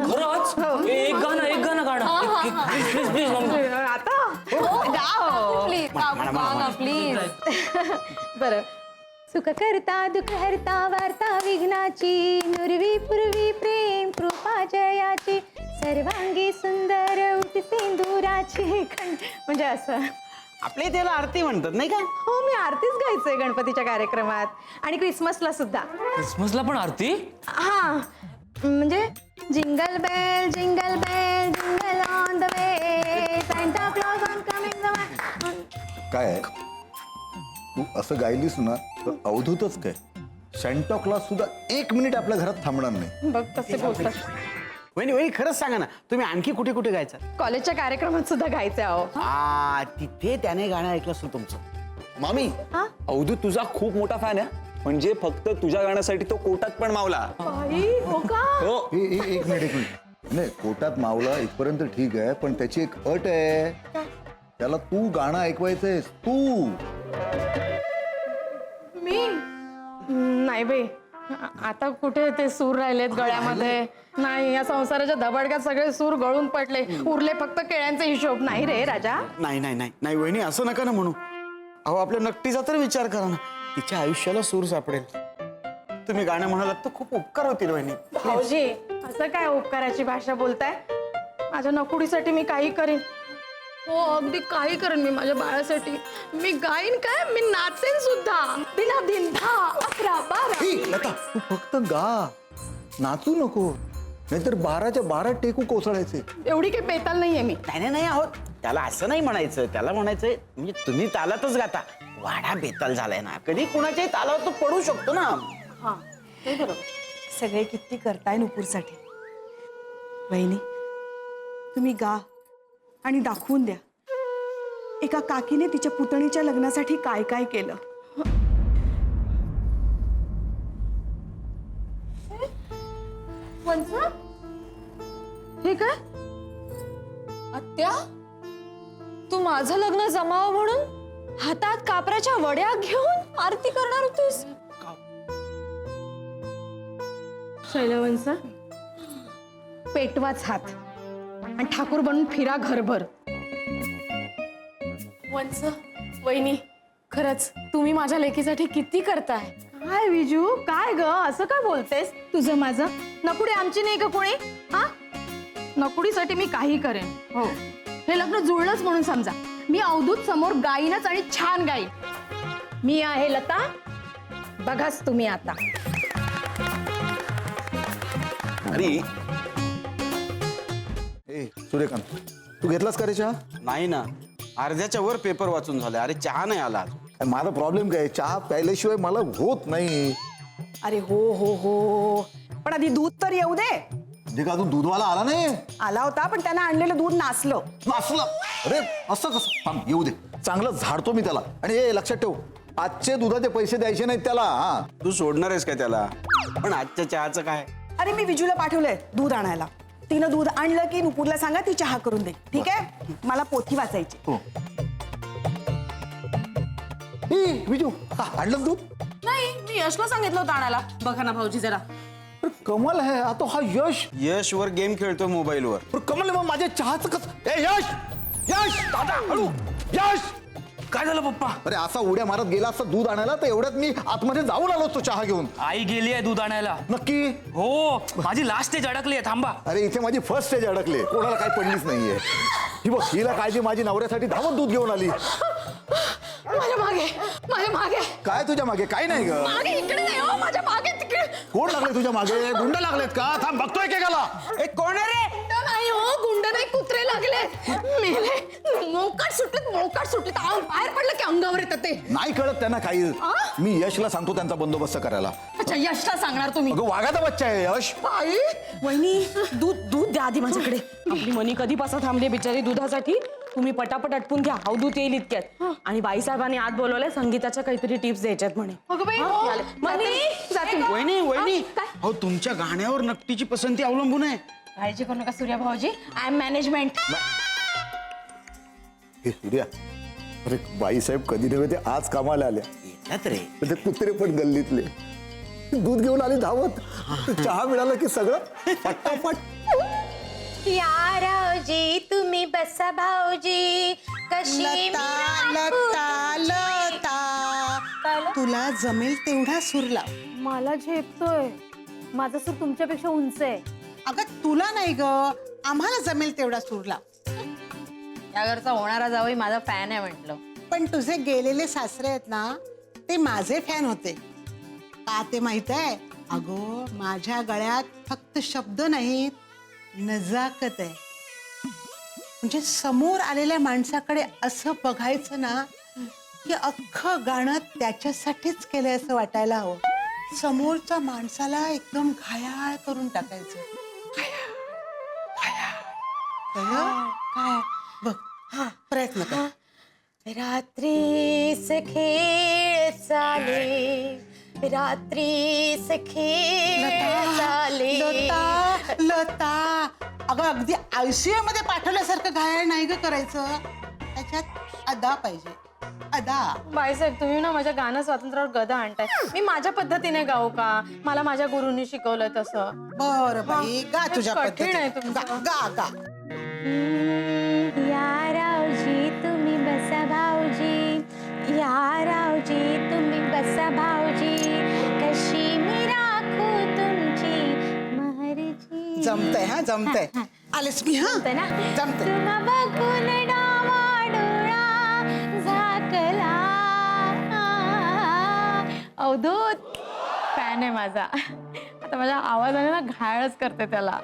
खरंच एक गाणं प्लीज प्लीज मम्मी आता प्लीज बरं. सुख करता दुःख हरता वार्ता विघ्नाची नुरवी पूर्वी प्रेम कृपा जयाची सर्वांगी सुंदर उटी सिंदुराची म्हणजे असं आपल्या त्याला आरती म्हणतात नाही का? हो मी आरतीच गायचंय गणपतीच्या कार्यक्रमात आणि क्रिसमसला सुद्धा. क्रिसमसला पण आरती? हा म्हणजे jingle bell jingle on the way Santa Claus on coming. काय आहे? तू असं गायलीस ना तर अवधूतच काय सॅन्टा क्लॉज सुद्धा 1 मिनिट आपल्या घरात थांबणार नाही. बघ कसे बोलतात. वहिनी वहिनी खरंच सांगा ना, तुम्ही आणखी कुठे कुठे गायचा? कॉलेजच्या कार्यक्रमात सुद्धा गायचे आहो. तिथे त्याने गाणं ऐकलं असेल तुमचं. मामी अवधूत तुझा खूप मोठा फॅन आहे, म्हणजे फक्त तुझ्या गाण्यासाठी तो कोर्टात पण मावला. हो का? हो. एक मिनिट नाही, कोर्टात मावला इथपर्यंत ठीक आहे, पण त्याची एक अट आहे. त्याला तू गाणं ऐकवायचंयस तू. मी नाही बाई, आता कुठे ते सूर राहिलेत गळ्यामध्ये. नाही, या संसाराच्या धबाडक्यात सगळे सूर गळून पडले, उरले फक्त केळ्यांचे हिशोब. नाही रे राजा. नाही नाही नाही नाही वहिनी, असं नका ना म्हणू. अहो आपल्या नक्कीचा तर विचार करा ना, तिच्या आयुष्याला सूर सापडेल. तुम्ही गाणं म्हणालात तर खूप उपकार होतील वहिनी. भाऊजी असं काय उपकाराची भाषा बोलताय? माझ्या नकुडीसाठी मी काही करेन. हो अगदी काही करेन मी माझ्या बाळासाठी. मी गाईन काय, मी नाचेन सुद्धा. बिना दिंधा 11-12. लता तू फक्त गा, नाचू नको, नाहीतर 12च्या 12 टेकू कोसळायचे. एवढी काही बेताल नाहीये मी. नाही नाही नाही आहोत, त्याला असं नाही म्हणायचं. त्याला म्हणायचंय म्हणजे तुम्ही तालातच गाता. वाडा बेताल झालाय ना, कधी कुणाच्याही तालावर तो पडू शकतो ना. हा ते बरोबर. सगळे किती करताय नुपूरसाठी. वहिनी तुम्ही गा आणि दाखवून द्या. एका काकीने तिच्या पुतणीच्या लग्नासाठी काय काय केलं. हे काय? आत्या, तू माझं लग्न जमावं म्हणून हातात कापराच्या वड्या घेऊन आरती करणार होतीस? शैलवंश पेटवाच हात आणि ठाकूर बनून फिरा घरभर. वंच वहिनी, खरंच तुम्ही माझ्या लेकीसाठी किती करताय. काय विजू, काय ग असं काय बोलतेस? तुझं माझं नकुडी आमची नाही का कोणी? हा, नकुडीसाठी मी काही करेन. हो, हे लग्न जुळलंच म्हणून समजा. मी अवधूत समोर गाईनच आणि छान गाईन. मी आहे लता, बघाच तुम्ही आता. अरे ए सूर्यकांत, तू घेतलास का रे चहा? नाही ना, अर्ध्याच्या वर पेपर वाचून झाले. अरे चहा नाही आला अजून. माझा प्रॉब्लेम काय, चहा प्यायल्याशिवाय मला होत नाही. अरे हो हो हो, पण आधी दूध तर येऊ दे. जे का अजून दूधवाला आला नाही? आला होता पण त्यानं आणलेलं दूध नासलं. नासला? अरे असं कसं? थांब, येऊ दे, चांगलं झाडतो मी त्याला. आणि हे लक्षात ठेव, आजचे दुधाचे पैसे द्यायचे नाहीत त्याला. हा, तू सोडणार आहेस का त्याला? पण आजच्या चहाचं काय? अरे मी विजूला पाठवलंय दूध आणायला. तिनं दूध आणलं की नुपूरला सांगा ती चहा करून दे. ठीक आहे, मला पोथी वाचायची. हो. ए विजू, आणलं दूध? नाही, मी यशला सांगितलं होतं आणायला. बघा ना भाऊजी जरा. अरे कमाल आहे, आता हा यश. यश वर गेम खेळतो मोबाईलवर. अरे कमाल आहे, मग माझ्या चहाचं कसं? ए यश, यश दादा, हळू. यश, काय झालं पप्पा? अरे असा उड्या मारत गेला असता दूध आणायला, तर एवढ्यात मी आतमध्ये जाऊन आलो असतो चहा घेऊन. आई गेली आहे दूध आणायला. नक्की? हो, माझी लास्ट स्टेज अडकली आहे. थांबा. अरे इथे माझी फर्स्ट स्टेज अडकली, कोणाला काही पडलीच नाहीये. ही बघ, हिला काळजी माझी नवऱ्यासाठी धावत दूध घेऊन आली. माझ्या मागे काय तुझ्या मागे? काय नाही ग. मागे इकडे नाही हो, माझ्या मागे तिकडे. कोण लागले तुझ्या मागे? गुंड लागलेत का? थांब, बघतोय एकेकाला. ए कोण आहे रे? गुंड नाही हो, गुंड नाही, कुत्रे लागले. मेले, मोकाट सुटलेत. बाहेर पडलं की अंगावर येतात ते. नाही कळत त्यांना काही. मी यशला सांगतो त्यांचा बंदोबस्त करायला. अच्छा, यशला सांगणार तुम्ही? अगं वाघाचा बच्चा आहे यश. आई, वहिनी, दूध द्या आधी माझ्याकडे. आपली मनी कधीपासून थांबली बिचारी दुधासाठी. तुम्ही पटापट अटपून घ्या, अवधूत येईल इतक्यात. आणि बाईसाहेबांनी आत बोलवलंय, संगीताच्या काहीतरी टिप्स द्यायच्यात म्हणे. अगं बाई, हो. जाते. वहिनी वहिनी, काय? अहो तुमच्या गाण्यावर नक्कीची पसंती अवलंबून आहे. काळजी करू नका सूर्या भाऊजी, आय एम मॅनेजमेंट. हे सूर्या, अरे बाईसाहेब कधी नव्हे ते आज कामाला आल्या. येतात रे. पण ते कुत्रे पण गल्लीतले दूध घेऊन आले धावत. चहा मिळाला की सगळं फटाफट या रावजी तुम्ही बसा भाऊजी कशी मी लता लता तुला जमेल तेवढा सूर लाव. मला झेपतोय. माझा सूर तुमच्यापेक्षा उंच आहे. अगं तुला नाही ग, आम्हाला जमेल तेवढा सूर लाव. या घरचा होणारा जावई माझा फॅन आहे म्हटलं. पण तुझे गेलेले सासरे आहेत ना, ते माझे फॅन होते. का ते माहित आहे? अगो माझ्या गळ्यात फक्त शब्द नाहीत, नजाकत आहे. म्हणजे समोर आलेल्या माणसाकडे असं बघायचं ना की अख्खं गाणं त्याच्यासाठीच केलंय असं वाटायला हवं. समोरच्या माणसाला एकदम घायाळ करून टाकायचं. कळलं? काय बघ, प्रयत्न कर. रात्रीस खेळ चाले रात्रीस खेळ चाले. लता लता अगं अगदी आयसीयू मध्ये पाठवल्यासारखं घायाळ नाही ग करायचं. त्याच्यात अदा पाहिजे, अदा. बाईसाहेब तुम्ही ना माझ्या गाणं स्वातंत्र्यावर गदा आणताय. मी माझ्या पद्धतीने गाऊ का? मला माझ्या गुरुंनी शिकवलं तसं. बरं बाई, गा तुझ्या कठीण आहे पद्धतीने. तुमचं. गा गा. या रावजी तुम्ही बसा भाऊजी या रावजी तुम्ही बसा भाऊजी कशी मी राखू तुमची महरजी. जमतंय हा, जमतंय. आलेस मी हा, जमतंय ना? जमतंय. तुम्हा बघून डावा डोळा झाकला. अवधूत फॅन आहे माझा. आता माझ्या आवाजाने ना घायळच करते त्याला.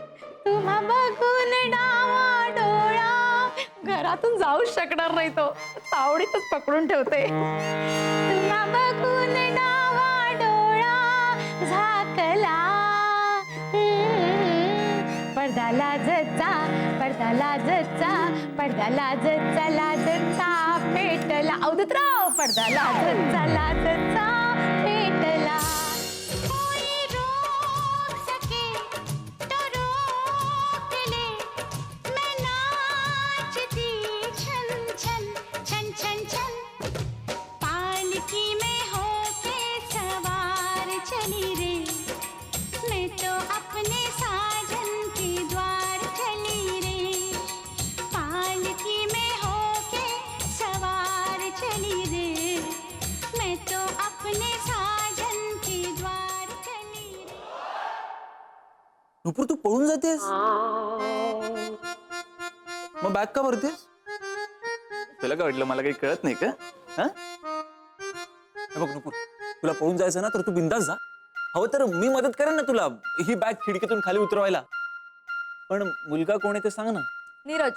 तुम्हा बघून डावा डोळा. घरातून जाऊच शकणार नाही तो. तावडीतच पकडून ठेवते. तुम्हा बघून डावा डोळा झाकला. पडदा लाजचा पडदा लाजचा पडदा लाजचा लाजचा पेटला. अवधूतराव पडदा लाजचा लाजचा पेटला. कोई रोक सके तो रोक ले. मैं नाचती छन छन छन छन छन. पालकी में होके सवार चली रे. मैं तो अपने साजन के द्वार चली रे. पालकी में होके सवार चली रे. मैं तो अपने साजन के द्वार चली रे. नुपूर तू पळून जातेस, मग बॅग का भरतेस? तुला काय वाटलं मला काही कळत नाही का? हा? हे बघ नुपूर, तुला पळून जायचं ना तर तू बिंदास जा. हवं तर मी मदत करेन ना तुला ही बॅग खिडकीतून खाली उतरवायला. पण मुलगा कोण आहे ते सांग ना. नीरज,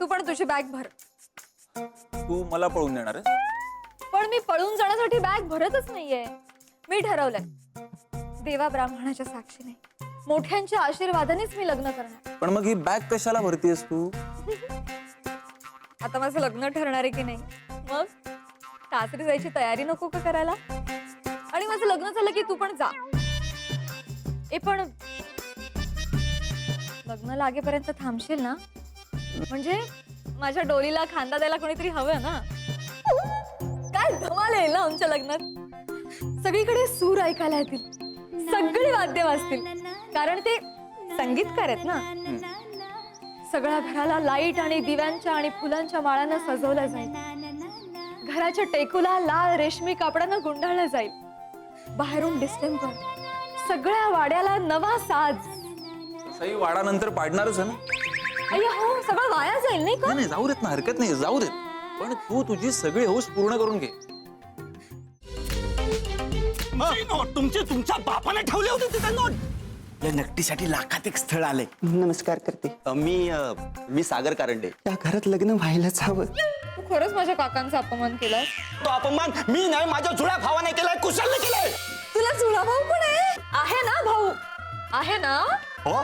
तू पण तुझी बॅग भर. तू मला पळून देणार आहेस? पण मी पळून जाण्यासाठी बॅग भरतच नाहीये. मी ठरवलंय देवा ब्राह्मणाच्या साक्षीने मोठ्यांच्या आशीर्वादानेच मी लग्न करणार. पण मग ही बॅग कशाला भरतीयस तू? आता माझं लग्न ठरणार आहे की नाही, मग सासरी जायची तयारी नको का करायला? आणि माझं लग्न झालं की तू पण जा. पण लग्न लागेपर्यंत थांबशील ना? म्हणजे माझ्या डोलीला खांदा द्यायला कोणीतरी हवं ना. काय धमाल येईल ना आमच्या लग्नात. सगळीकडे सूर ऐकायला येतील, सगळी वाद्य वाजतील, कारण ते संगीतकार आहेत ना. सगळ्या घराला लाईट आणि दिव्यांच्या आणि फुलांच्या माळांना सजवलं जाईल. घराच्या टेकूला लाल रेशमी कापडानं गुंडाळलं जाईल. बाहेरून डिस्टेंपर, सगळ्या वाड्याला नवा साज. सही वाडा नंतर पाडणारच आहे ना. अय्या हो, सगळं वाया जाईल नाही का? नाही जाऊ देत ना, हरकत नाही, जाऊ देत. पण तू तुझी सगळी हौस पूर्ण करून घे. तुमच्या बापाने ठेवले होते तिथे नोट. या नकटीसाठी लाखात एक स्थळ आलंय. नमस्कार करते. मी सागर कारंडे. त्या घरात लग्न व्हायलाच हवं. तू खरंच माझ्या काकांचा अपमान केलास. तो अपमान मी नाही, माझ्या जुळ्या भावाने केलाय, कुशलने केलाय. तुला जुळा भाऊ पण आहे ना? भाऊ आहे ना? हो